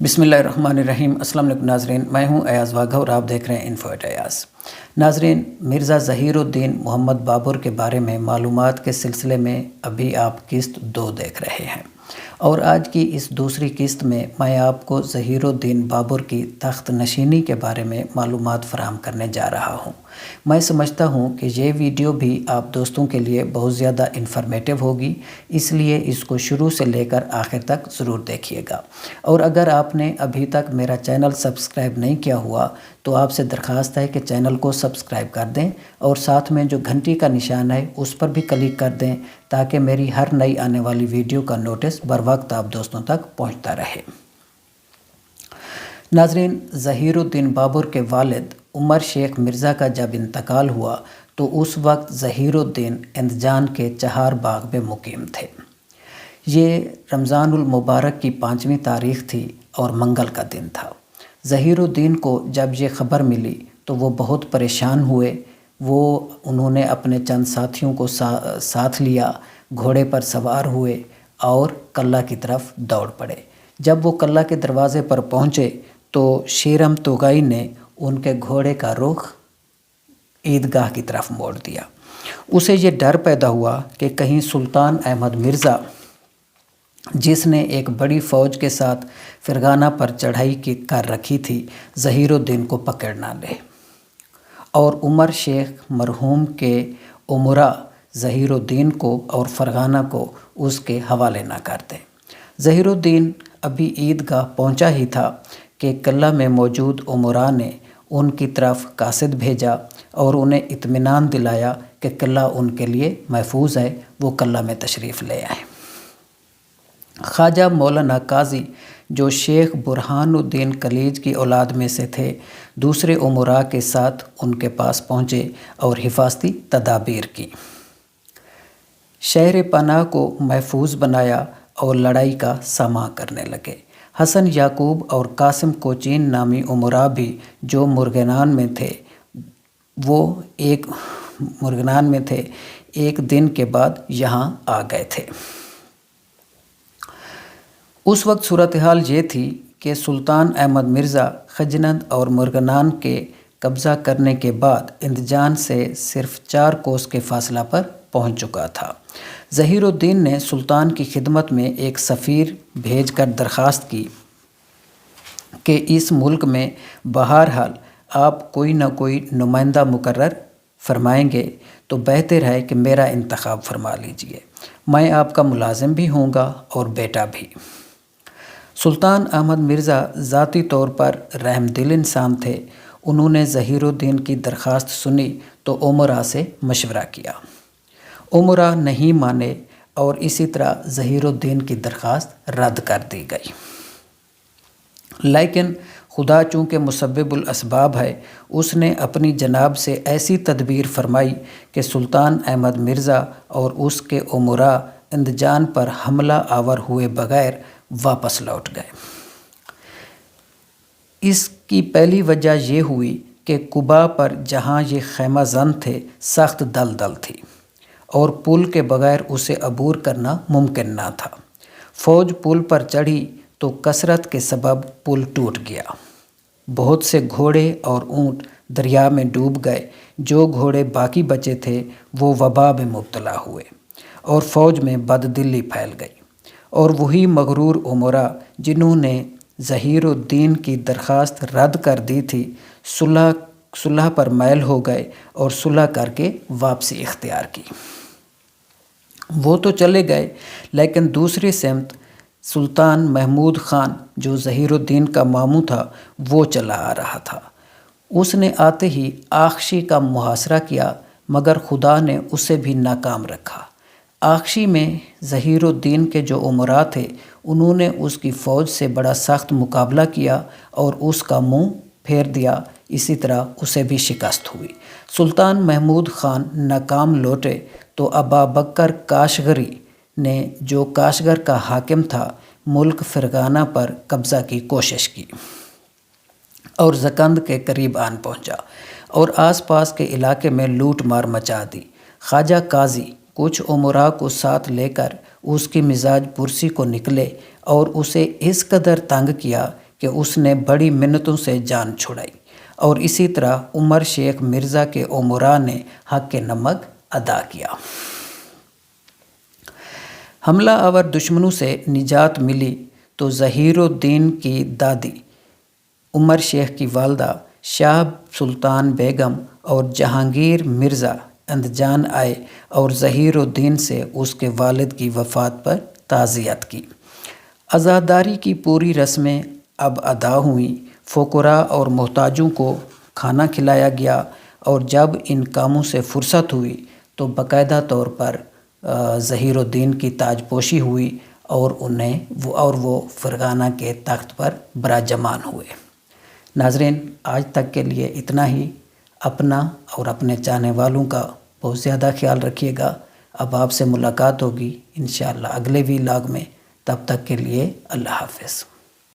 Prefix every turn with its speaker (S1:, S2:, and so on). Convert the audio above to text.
S1: بسم اللہ الرحمن الرحیم۔ السلام علیکم ناظرین، میں ہوں ایاز واگھا اور آپ دیکھ رہے ہیں انفو ایٹ ایاز۔ ناظرین، مرزا ظہیر الدین محمد بابر کے بارے میں معلومات کے سلسلے میں ابھی آپ قسط 2 دیکھ رہے ہیں، اور آج کی اس دوسری قسط میں میں آپ کو ظہیر الدین بابر کی تخت نشینی کے بارے میں معلومات فراہم کرنے جا رہا ہوں۔ میں سمجھتا ہوں کہ یہ ویڈیو بھی آپ دوستوں کے لیے بہت زیادہ انفارمیٹیو ہوگی، اس لیے اس کو شروع سے لے کر آخر تک ضرور دیکھیے گا۔ اور اگر آپ نے ابھی تک میرا چینل سبسکرائب نہیں کیا ہوا تو آپ سے درخواست ہے کہ چینل کو سبسکرائب کر دیں اور ساتھ میں جو گھنٹی کا نشان ہے اس پر بھی کلک کر دیں تاکہ میری ہر نئی آنے والی ویڈیو کا نوٹس بر وقت آپ دوستوں تک پہنچتا رہے۔ ناظرین، ظہیر الدین بابر کے والد عمر شیخ مرزا کا جب انتقال ہوا تو اس وقت ظہیر الدین اندجان کے چہار باغ میں مقیم تھے۔ یہ رمضان المبارک کی 5ویں تاریخ تھی اور منگل کا دن تھا۔ ظہیر الدین کو جب یہ خبر ملی تو وہ بہت پریشان ہوئے۔ انہوں نے اپنے چند ساتھیوں کو ساتھ لیا، گھوڑے پر سوار ہوئے اور قلعہ کی طرف دوڑ پڑے۔ جب وہ قلعہ کے دروازے پر پہنچے تو شیرم توغائی نے ان کے گھوڑے کا رخ عیدگاہ کی طرف موڑ دیا۔ اسے یہ ڈر پیدا ہوا کہ کہیں سلطان احمد مرزا، جس نے ایک بڑی فوج کے ساتھ فرغانہ پر چڑھائی کر رکھی تھی، ظہیر الدین کو پکڑ نہ لے اور عمر شیخ مرحوم کے امراء ظہیر الدین کو اور فرغانہ کو اس کے حوالے نہ کر دیں۔ ظہیر الدین ابھی عیدگاہ پہنچا ہی تھا کہ قلعہ میں موجود امراء نے ان کی طرف قاصد بھیجا اور انہیں اطمینان دلایا کہ قلعہ ان کے لیے محفوظ ہے، وہ قلعہ میں تشریف لے آئیں۔ خواجہ مولانا قاضی، جو شیخ برہان الدین کلیج کی اولاد میں سے تھے، دوسرے امراء کے ساتھ ان کے پاس پہنچے اور حفاظتی تدابیر کی۔ شہر پناہ کو محفوظ بنایا اور لڑائی کا ساماں کرنے لگے۔ حسن یعقوب اور قاسم کوچین نامی امراء بھی جو مرغینان میں تھے ایک دن کے بعد یہاں آ گئے تھے۔ اس وقت صورتحال یہ تھی کہ سلطان احمد مرزا خجند اور مرغنان کے قبضہ کرنے کے بعد اندجان سے صرف 4 کوس کے فاصلہ پر پہنچ چکا تھا۔ ظہیر الدین نے سلطان کی خدمت میں ایک سفیر بھیج کر درخواست کی کہ اس ملک میں بہرحال آپ کوئی نہ کوئی نمائندہ مقرر فرمائیں گے تو بہتر ہے کہ میرا انتخاب فرما لیجئے، میں آپ کا ملازم بھی ہوں گا اور بیٹا بھی۔ سلطان احمد مرزا ذاتی طور پر رحم دل انسان تھے۔ انہوں نے ظہیر الدین کی درخواست سنی تو امراء سے مشورہ کیا۔ امراء نہیں مانے اور اسی طرح ظہیر الدین کی درخواست رد کر دی گئی۔ لیکن خدا چونکہ مسبب الاسباب ہے، اس نے اپنی جناب سے ایسی تدبیر فرمائی کہ سلطان احمد مرزا اور اس کے امراء اندجان پر حملہ آور ہوئے بغیر واپس لوٹ گئے۔ اس کی پہلی وجہ یہ ہوئی کہ قباء پر جہاں یہ خیمہ زن تھے سخت دلدل تھی اور پل کے بغیر اسے عبور کرنا ممکن نہ تھا۔ فوج پل پر چڑھی تو کثرت کے سبب پل ٹوٹ گیا۔ بہت سے گھوڑے اور اونٹ دریا میں ڈوب گئے۔ جو گھوڑے باقی بچے تھے وہ وبا میں مبتلا ہوئے اور فوج میں بددلی پھیل گئی، اور وہی مغرور امراء جنہوں نے ظہیر الدین کی درخواست رد کر دی تھی، صلح پر مائل ہو گئے اور صلح کر کے واپسی اختیار کی۔ وہ تو چلے گئے، لیکن دوسری سمت سلطان محمود خان، جو ظہیر الدین کا ماموں تھا، وہ چلا آ رہا تھا۔ اس نے آتے ہی آخشی کا محاصرہ کیا، مگر خدا نے اسے بھی ناکام رکھا۔ آخشی میں ظہیر الدین کے جو امراء تھے، انہوں نے اس کی فوج سے بڑا سخت مقابلہ کیا اور اس کا منہ پھیر دیا۔ اسی طرح اسے بھی شکست ہوئی۔ سلطان محمود خان ناکام لوٹے تو ابا بکر کاشغری نے، جو کاشغر کا حاکم تھا، ملک فرغانہ پر قبضہ کی کوشش کی اور زکند کے قریب آن پہنچا اور آس پاس کے علاقے میں لوٹ مار مچا دی۔ خواجہ قاضی کچھ امراء کو ساتھ لے کر اس کی مزاج پرسی کو نکلے اور اسے اس قدر تنگ کیا کہ اس نے بڑی منتوں سے جان چھڑائی، اور اسی طرح عمر شیخ مرزا کے امراء نے حق نمک ادا کیا۔ حملہ آور دشمنوں سے نجات ملی تو ظہیر الدین کی دادی عمر شیخ کی والدہ شاہ سلطان بیگم اور جہانگیر مرزا اندجان آئے اور ظہیر الدین سے اس کے والد کی وفات پر تعزیت کی۔ عزاداری کی پوری رسمیں اب ادا ہوئیں، فقراء اور محتاجوں کو کھانا کھلایا گیا، اور جب ان کاموں سے فرصت ہوئی تو باقاعدہ طور پر ظہیر الدین کی تاج پوشی ہوئی اور وہ فرغانہ کے تخت پر براجمان ہوئے۔ ناظرین، آج تک کے لیے اتنا ہی۔ اپنا اور اپنے چاہنے والوں کا بہت زیادہ خیال رکھیے گا۔ اب آپ سے ملاقات ہوگی انشاءاللہ اگلے ویلاگ میں۔ تب تک کے لیے اللہ حافظ۔